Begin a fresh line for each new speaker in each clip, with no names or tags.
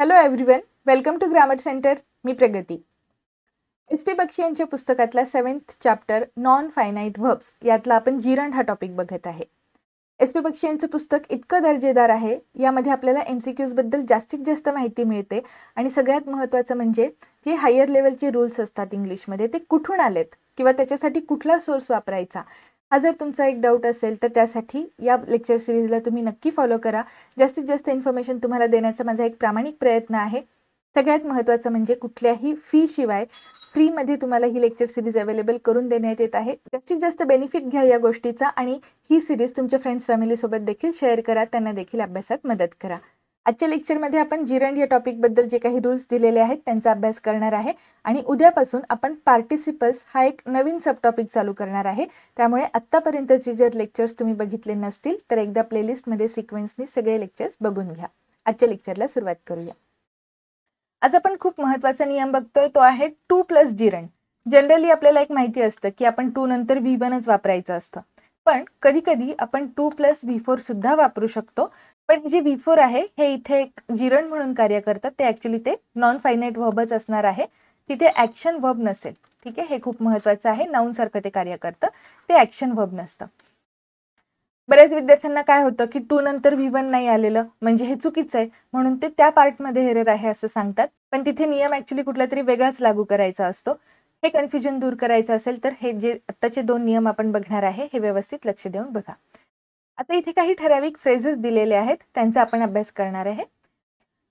Hello everyone, welcome to grammar centre. मी Pragati. S P Bakshi यांच्या पुस्तकातला 7th chapter non finite verbs यातला आपण जिरंड हा टॉपिक बघत आहे. एस पी बक्षी यांचं पुस्तक इतकं दर्जेदार आहे. यामध्ये आपल्याला MCQs बद्दल जास्तीत जास्त माहिती मिळते आणि सगळ्यात महत्त्वाचं म्हणजे जे हायर लेवलचे रूल्स असतात इंग्लिशमध्ये ते कुठून आलेत किंवा त्याच्यासाठी कुठला सोर्स वापरायचा. हा जर तुमचा एक डाऊट असेल तर त्यासाठी या लेक्चर सिरीजला तुम्ही नक्की फॉलो करा. जास्तीत जास्त इन्फॉर्मेशन तुम्हाला देण्याचा माझा एक प्रामाणिक प्रयत्न आहे. सगळ्यात महत्त्वाचं म्हणजे कुठल्याही फी शिवाय फ्रीमध्ये तुम्हाला ही लेक्चर सिरीज अवेलेबल करून देण्यात येत आहे. जास्तीत जास्त बेनिफिट घ्या या गोष्टीचा आणि ही सिरीज तुमच्या फ्रेंड्स फॅमिलीसोबत देखील शेअर करा, त्यांना देखील अभ्यासात मदत करा. आजच्या लेक्चरमध्ये आपण जिरंड या टॉपिकबद्दल जे काही रूल्स दिलेले आहेत त्यांचा अभ्यास करणार आहे आणि उद्यापासून आपण पार्टिसिपल्स हा एक नवीन सब टॉपिक चालू करणार आहे. त्यामुळे आत्तापर्यंतचे जर लेक्चर्स तुम्ही बघितले नसतील तर एकदा प्लेलिस्टमध्ये सिक्वेन्सनी सगळे लेक्चर्स बघून घ्या. आजच्या लेक्चरला सुरुवात करूया. आज आपण खूप महत्त्वाचा नियम बघतोय, तो आहे 2+ जिरंड. जनरली आपल्याला एक माहिती असतं की आपण 2 नंतर V1च वापरायचं असतं, पण कधी कधी आपण 2+ V4 सुद्धा वापरू शकतो. पण जे V4 आहे हे इथे एक जिरंड म्हणून कार्य करतात. ते ॲक्च्युली ते नॉन फायनाईट व्हर्बच असणार आहे. तिथे ॲक्शन व्हर्ब नसेल. ठीक आहे, हे खूप महत्त्वाचं आहे. नाऊन सारखं ते कार्य करतं, ते ॲक्शन व्हर्ब नसतं. बऱ्याच विद्यार्थ्यांना काय होतं की 2 नंतर V1 नाही आलेलं म्हणजे हे चुकीचं आहे, म्हणून ते त्या पार्टमध्ये एरर आहे असं सांगतात. पण तिथे नियम ॲक्च्युली कुठला तरी वेगळाच लागू करायचा असतो. हे कन्फ्युजन दूर करायचं असेल तर हे जे आत्ताचे 2 नियम आपण बघणार आहे हे व्यवस्थित लक्ष देऊन बघा. आता इथे काही ठराविक फ्रेजेस दिलेले आहेत, त्यांचा आपण अभ्यास करणार आहे.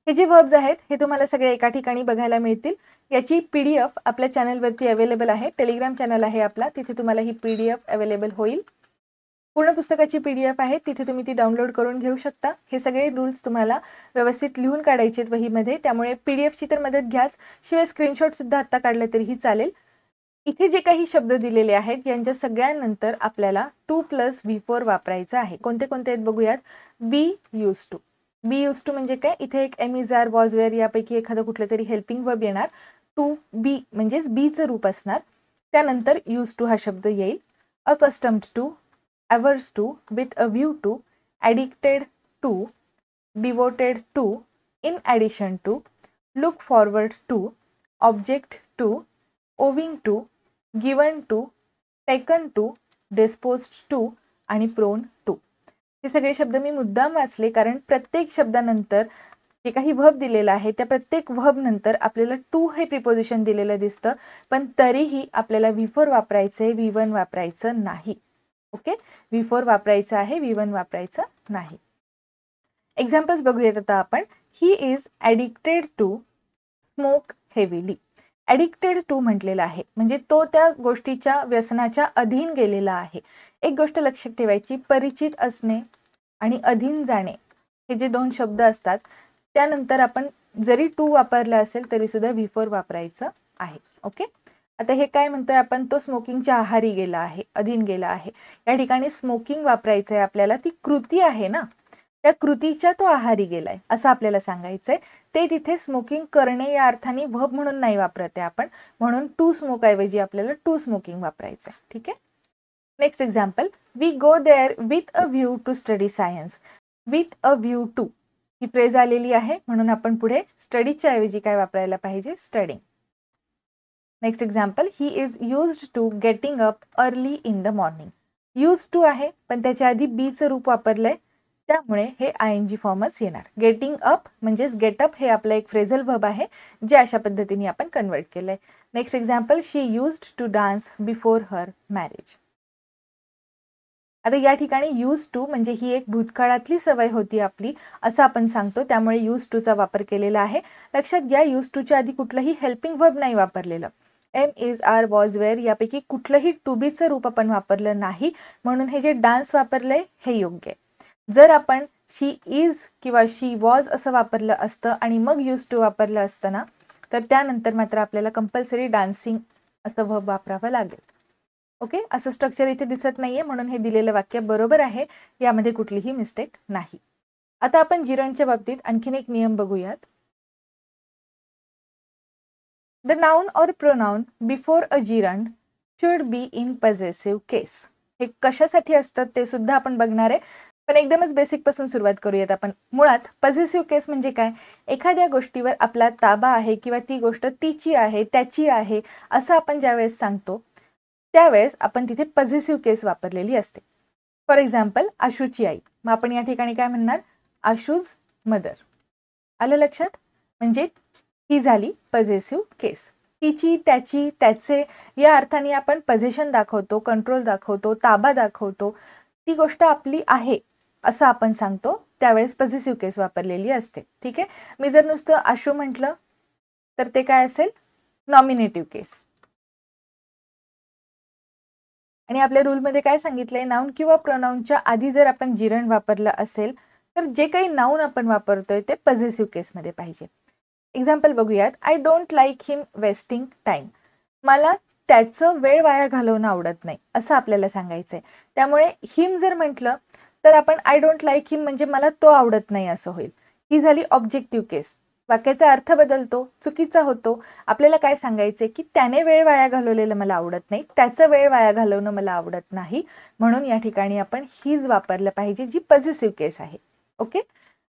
हे जे वर्ब्स आहेत हे तुम्हाला सगळे एका ठिकाणी बघायला मिळतील. याची PDF आपल्या चॅनलवरती अवेलेबल आहे. टेलिग्राम चॅनल आहे आपला, तिथे तुम्हाला ही PDF अवेलेबल होईल. पूर्ण पुस्तकाची PDF आहे, तिथे तुम्ही ती डाउनलोड करून घेऊ शकता. हे सगळे रूल्स तुम्हाला व्यवस्थित लिहून काढायचे आहेत वहीमध्ये, त्यामुळे PDFची तर मदत घ्याच, शिवाय स्क्रीनशॉट सुद्धा आत्ता काढलं तरीही चालेल. इथे जे काही शब्द दिलेले आहेत यांच्या सगळ्यांनंतर आपल्याला 2+ V4 वापरायचं आहे. कोणते कोणते आहेत बघूयात. Be use to. Be use to म्हणजे काय, इथे एक am is are was were यापैकी एखादं कुठलं तरी हेल्पिंग वर्ब येणार. टू बी म्हणजेच बीचं रूप असणार. त्यानंतर यूज टू हा शब्द येईल. Accustomed to, averse to, with a view to, addicted to, devoted to, in addition to, look forward to, object to, owing to, given to, taken to, disposed to आणि prone to. हे सगळे शब्द मी मुद्दाम वाचले कारण प्रत्येक शब्दानंतर जे काही व्हर्ब दिलेला आहे त्या प्रत्येक व्हर्ब नंतर आपल्याला टू हे प्रिपोजिशन दिलेलं दिसतं, पण तरीही आपल्याला V4 वापरायचं आहे, V1 वापरायचं नाही. ओके, V4 वापरायचं आहे, V1 वापरायचं नाही. एक्झाम्पल्स बघूयात आता आपण. He is addicted to smoke heavily. Addicted to म्हटलेलं आहे म्हणजे तो त्या गोष्टीच्या व्यसनाच्या अधीन गेलेला आहे. एक गोष्ट लक्षात ठेवायची, परिचित असणे आणि अधीन जाणे हे जे 2 शब्द असतात त्यानंतर आपण जरी टू वापरला असेल तरी सुद्धा V4 वापरायचं आहे. ओके, आता हे काय म्हणतोय आपण, तो स्मोकिंगच्या आहारी गेला आहे, अधीन गेला आहे. या ठिकाणी स्मोकिंग वापरायचं आहे आपल्याला, ती कृती आहे ना, त्या कृतीच्या तो आहारी गेलाय असं आपल्याला सांगायचंय. ते तिथे स्मोकिंग करणे या अर्थाने व्हर्ब म्हणून नाही वापरत आहे आपण, म्हणून टू स्मोक ऐवजी आपल्याला टू स्मोकिंग वापरायचं आहे. ठीक आहे. Next example, we go there with a view to study science. With a view to ही फ्रेज आलेली आहे, म्हणून आपण पुढे स्टडीच्या ऐवजी काय वापरायला पाहिजे, studying. Next example, he is used to getting up early in the morning. Use to आहे पण त्याच्या आधी बीचं रूप वापरलंय, त्यामुळे हे ING फॉर्मच येणार. गेटिंग अप म्हणजेच गेटअप हे आपलं एक फ्रेझल व्हर्ब आहे जे अशा पद्धतीने आपण कन्वर्ट केलंय. Next example, she used to dance before her marriage. आता या ठिकाणी यूज टू म्हणजे ही एक भूतकाळातली सवय होती आपली असं आपण सांगतो, त्यामुळे यूज टूचा वापर केलेला आहे. लक्षात घ्या, यूज टूच्या आधी कुठलंही हेल्पिंग वर्ब नाही वापरलेलं. Am is are was were यापैकी कुठलंही टू बीचं रूप आपण वापरलं नाही, म्हणून हे जे डान्स वापरलंय हे योग्य आहे. जर आपण शी इज किंवा शी वॉज असं वापरलं असतं आणि मग यूज टू वापरलं असतं ना, तर त्यानंतर मात्र आपल्याला कंपल्सरी डान्सिंग असं वर्ब वापरावं लागेल. ओके, असं स्ट्रक्चर इथे दिसत नाहीये, म्हणून हे दिलेलं वाक्य बरोबर आहे, यामध्ये कुठलीही मिस्टेक नाही. आता आपण जिरंडच्या बाबतीत आणखीन एक नियम बघूयात. The noun or pronoun before a gerund should be in possessive case. हे कशासाठी असतात ते सुद्धा आपण बघणार आहे. पण एकदमच बेसिक पासून सुरुवात करूयात आपण. मुळात पॉझेसिव्ह केस म्हणजे काय? एखाद्या गोष्टीवर आपला ताबा आहे किंवा ती गोष्ट तिची आहे, त्याची आहे असं आपण ज्यावेळेस सांगतो त्यावेळेस आपण तिथे पॉझेसिव्ह केस वापरलेली असते. फॉर एक्झाम्पल, आशूची आई. मग आपण या ठिकाणी काय म्हणणार? आशूज मदर. आलं लक्षात? म्हणजे ही झाली पॉझेसिव्ह केस. तिची, त्याची, त्याचे या अर्थाने आपण पोझिशन दाखवतो, कंट्रोल दाखवतो, ताबा दाखवतो. ती गोष्ट आपली आहे असं आपण सांगतो त्यावेळेस पॉझेसिव्ह केस वापरलेली असते. ठीक आहे. मी जर नुसतं आशू म्हटलं तर ते काय असेल? नॉमिनेटिव्ह केस. आणि आपल्या रूलमध्ये काय सांगितलंय? नाउन किंवा प्रोनाउनच्या आधी जर आपण जिरण वापरलं असेल तर जे काही नाउन आपण वापरतोय ते पॉझेसिव्ह केसमध्ये पाहिजे. एक्झाम्पल बघूयात. I don't like him wasting time. मला त्याचं वेळ वाया घालवणं आवडत नाही असं आपल्याला सांगायचंय. त्यामुळे हिम जर म्हटलं तर आपण आय डोंट लाईक हिम म्हणजे मला तो आवडत नाही असं होईल. ही झाली ऑब्जेक्टिव्ह केस. वाक्याचा अर्थ बदलतो, चुकीचा होतो. आपल्याला काय सांगायचंय की त्याने वेळ वाया घालवलेलं मला आवडत नाही, त्याचं वेळ वाया घालवणं मला आवडत नाही. म्हणून या ठिकाणी आपण हीज वापरलं पाहिजे जी पॉझेसिव्ह केस आहे. Okay.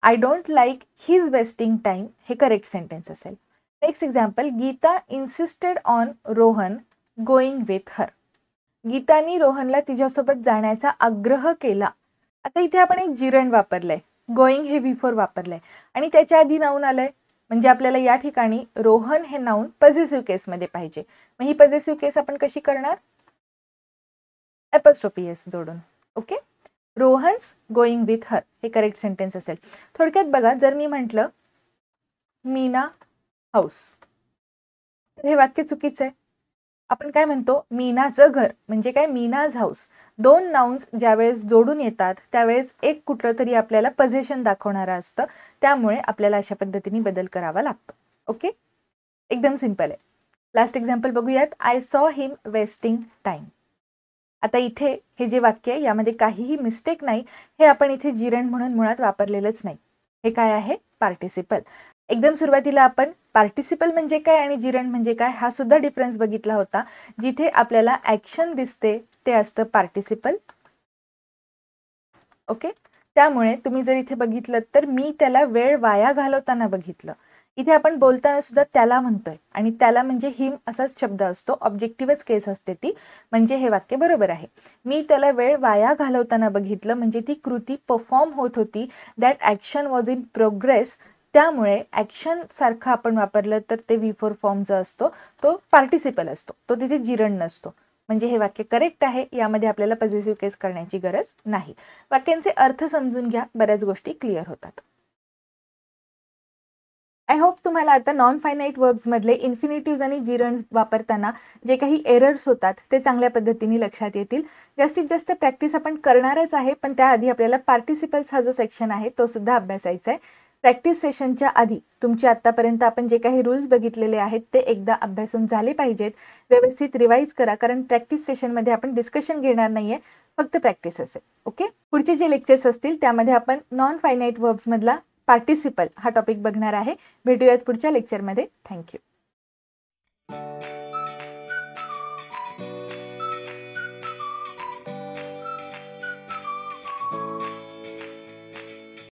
I don't like his wasting time हे करेक्ट सेंटेन्स असेल. Next example. Gita insisted on Rohan going with her. गीतानी रोहनला तिच्यासोबत जाण्याचा आग्रह केला. आता इथे आपण एक जिरण वापरलंय, गोईंग हे V4 वापरलंय आणि त्याच्या आधी नाऊन आलंय. म्हणजे आपल्याला या ठिकाणी रोहन हे नाऊन पॉझेसिव्ह केसमध्ये पाहिजे. मग ही पॉझेसिव्ह केस आपण कशी करणार? एपॉस्ट्रोफी एस जोडून. ओके. रोहन्स गोईंग विथ हर हे करेक्ट सेंटेन्स असेल. थोडक्यात बघा, जर मी म्हटलं मीना हाऊस तर हे वाक्य चुकीचं आहे. आपण काय म्हणतो? मीनाचं घर म्हणजे काय? मीनाज हाऊस. दोन नाउन्स ज्यावेळेस जोडून येतात त्यावेळेस एक कुठलं तरी आपल्याला पोझिशन दाखवणारं असतं. त्यामुळे आपल्याला अशा पद्धतीने बदल करावा लागतो. ओके. एकदम सिंपल आहे. लास्ट एक्झाम्पल बघूयात. I saw him wasting time. आता इथे हे जे वाक्य आहे यामध्ये काहीही मिस्टेक नाही. हे आपण इथे जिरण म्हणून मुळात वापरलेलंच नाही. हे काय आहे? पार्टिसिपल. एकदम सुरुवातीला आपण पार्टिसिपल म्हणजे काय आणि जिरण म्हणजे काय हा सुद्धा डिफरन्स बघितला होता. जिथे आपल्याला ॲक्शन दिसते ते असतं पार्टिसिपल. ओके. त्यामुळे तुम्ही जर इथे बघितलं तर मी त्याला वेळ वाया घालवताना बघितलं. इथे आपण बोलताना सुद्धा त्याला म्हणतोय आणि त्याला म्हणजे हिम असाच शब्द असतो. ऑब्जेक्टिव्हच केस असते ती. म्हणजे हे वाक्य बरोबर आहे. मी त्याला वेळ वाया घालवताना बघितलं म्हणजे ती कृती परफॉर्म होत होती. That action was in progress. त्यामुळे ॲक्शन सारखं आपण वापरलं तर ते V4 फॉर्म जो असतो तो पार्टिसिपल असतो, तो तिथे जिरण नसतो. म्हणजे हे वाक्य करेक्ट आहे. यामध्ये आपल्याला पॉझेसिव्ह केस करण्याची गरज नाही. वाक्यांचे अर्थ समजून घ्या, बऱ्याच गोष्टी क्लिअर होतात. आय होप तुम्हाला आता नॉन फायनाईट वर्ब्समधले इन्फिनिटिव्ज आणि जिरण्स वापरताना जे काही एरर्स होतात ते चांगल्या पद्धतीने लक्षात येतील. जास्तीत जास्त प्रॅक्टिस आपण करणारच आहे, पण त्याआधी आपल्याला पार्टिसिपल्स हा जो सेक्शन आहे तो सुद्धा अभ्यासायचा आहे. प्रॅक्टिस सेशनच्या आधी तुमचे आत्तापर्यंत आपण जे काही रूल्स बघितलेले आहेत ते एकदा अभ्यासून झाले पाहिजेत. व्यवस्थित रिवाईज करा, कारण प्रॅक्टिस सेशनमध्ये आपण डिस्कशन घेणार नाहीये, फक्त प्रॅक्टिस असेल. ओके. पुढचे जे लेक्चर्स असतील त्यामध्ये आपण नॉन फायनाईट वर्ब्समधला पार्टिसिपल हा टॉपिक बघणार आहे. भेटूयात पुढच्या लेक्चरमध्ये. थँक्यू.